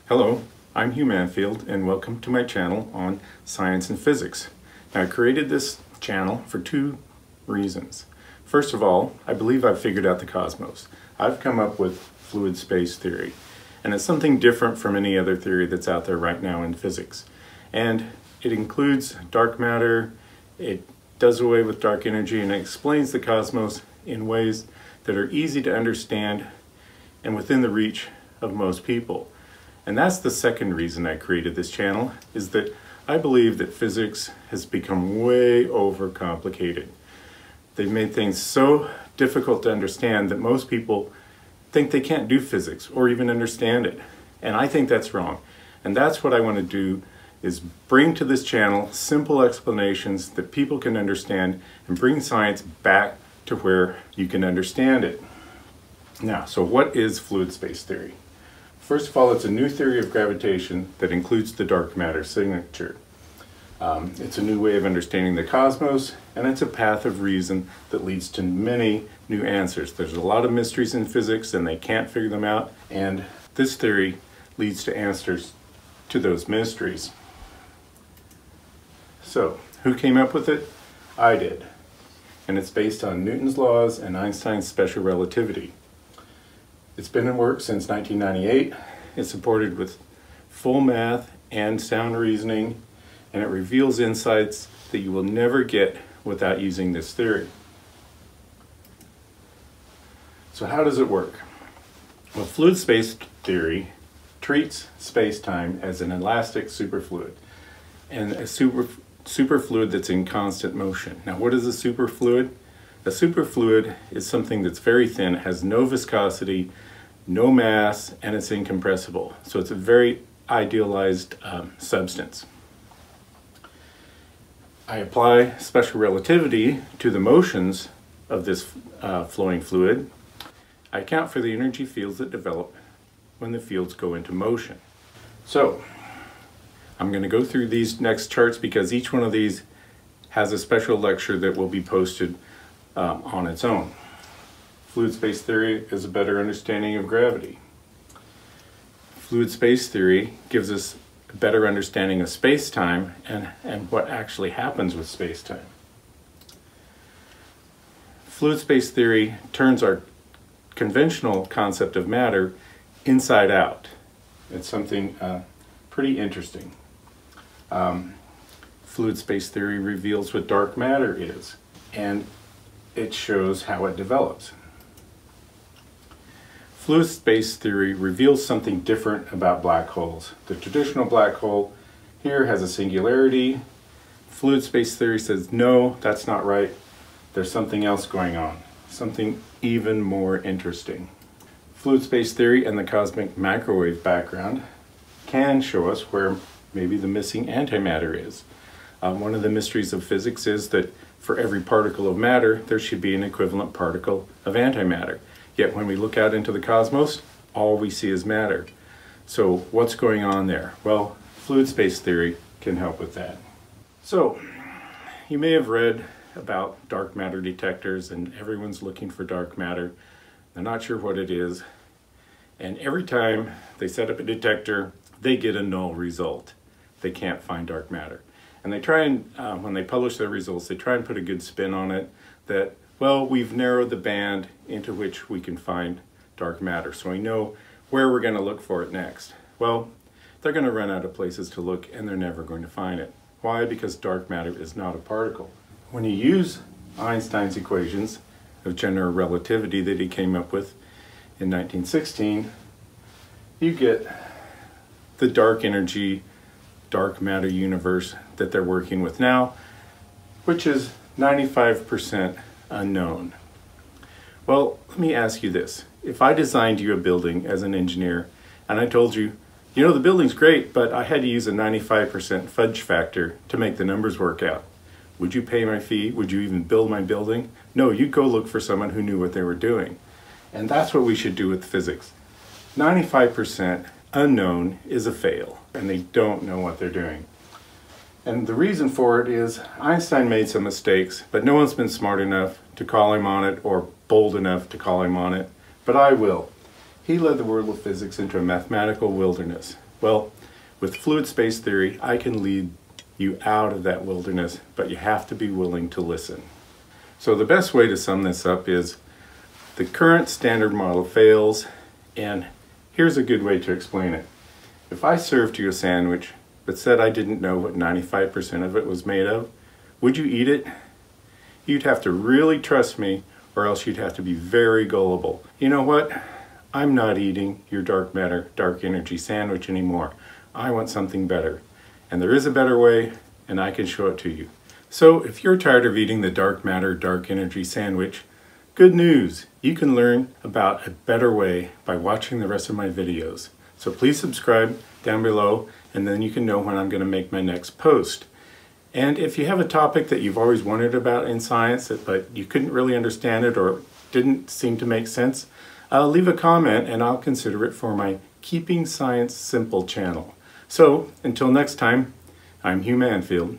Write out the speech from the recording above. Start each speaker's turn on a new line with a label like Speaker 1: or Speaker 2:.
Speaker 1: Hello, I'm Hugh Manfield and welcome to my channel on science and physics. Now, I created this channel for two reasons. First of all, I believe I've figured out the cosmos. I've come up with fluid space theory, and it's something different from any other theory that's out there right now in physics. And it includes dark matter, it does away with dark energy, and it explains the cosmos in ways that are easy to understand and within the reach of most people. And that's the second reason I created this channel, is that I believe that physics has become way overcomplicated. They've made things so difficult to understand that most people think they can't do physics or even understand it. And I think that's wrong. And that's what I want to do, is bring to this channel simple explanations that people can understand and bring science back to where you can understand it. Now, so what is fluid space theory? First of all, it's a new theory of gravitation that includes the dark matter signature. It's a new way of understanding the cosmos, and it's a path of reason that leads to many new answers. There's a lot of mysteries in physics and they can't figure them out, and this theory leads to answers to those mysteries. So, who came up with it? I did. And it's based on Newton's laws and Einstein's special relativity. It's been in work since 1998. It's supported with full math and sound reasoning, and it reveals insights that you will never get without using this theory. So how does it work? Well, fluid space theory treats space-time as an elastic superfluid, and a superfluid that's in constant motion. Now, what is a superfluid? A superfluid is something that's very thin, has no viscosity, no mass, and it's incompressible. So it's a very idealized substance. I apply special relativity to the motions of this flowing fluid. I account for the energy fields that develop when the fields go into motion. So I'm going to go through these next charts because each one of these has a special lecture that will be posted on its own. Fluid space theory is a better understanding of gravity. Fluid space theory gives us a better understanding of space-time and what actually happens with space-time. Fluid space theory turns our conventional concept of matter inside out. It's something pretty interesting. Fluid space theory reveals what dark matter is, and it shows how it develops. Fluid space theory reveals something different about black holes. The traditional black hole here has a singularity. Fluid space theory says, no, that's not right. There's something else going on, something even more interesting. Fluid space theory and the cosmic microwave background can show us where maybe the missing antimatter is. One of the mysteries of physics is that for every particle of matter, there should be an equivalent particle of antimatter. Yet when we look out into the cosmos, all we see is matter. So what's going on there? Well, fluid space theory can help with that. So you may have read about dark matter detectors, and everyone's looking for dark matter. They're not sure what it is. And every time they set up a detector, they get a null result. They can't find dark matter. And they try and, when they publish their results, they try and put a good spin on it that, well, we've narrowed the band into which we can find dark matter, so we know where we're going to look for it next. Well, they're going to run out of places to look, and they're never going to find it. Why? Because dark matter is not a particle. When you use Einstein's equations of general relativity that he came up with in 1916, you get the dark energy, dark matter universe that they're working with now, which is 95% unknown. Well, let me ask you this. If I designed you a building as an engineer and I told you, you know, the building's great, but I had to use a 95% fudge factor to make the numbers work out, would you pay my fee? Would you even build my building? No, you'd go look for someone who knew what they were doing. And that's what we should do with physics. 95% unknown is a fail, and they don't know what they're doing. And the reason for it is Einstein made some mistakes, but no one's been smart enough to call him on it or bold enough to call him on it. But I will. He led the world of physics into a mathematical wilderness. Well, with fluid space theory, I can lead you out of that wilderness, but you have to be willing to listen. So the best way to sum this up is the current standard model fails, and here's a good way to explain it. If I served you a sandwich but said I didn't know what 95% of it was made of, would you eat it? You'd have to really trust me, or else you'd have to be very gullible. You know what? I'm not eating your dark matter, dark energy sandwich anymore. I want something better. And there is a better way, and I can show it to you. So if you're tired of eating the dark matter, dark energy sandwich, good news! You can learn about a better way by watching the rest of my videos. So please subscribe down below, and then you can know when I'm going to make my next post. And if you have a topic that you've always wondered about in science, but you couldn't really understand it or didn't seem to make sense, leave a comment and I'll consider it for my Keeping Science Simple channel. So, until next time, I'm Hugh Manfield.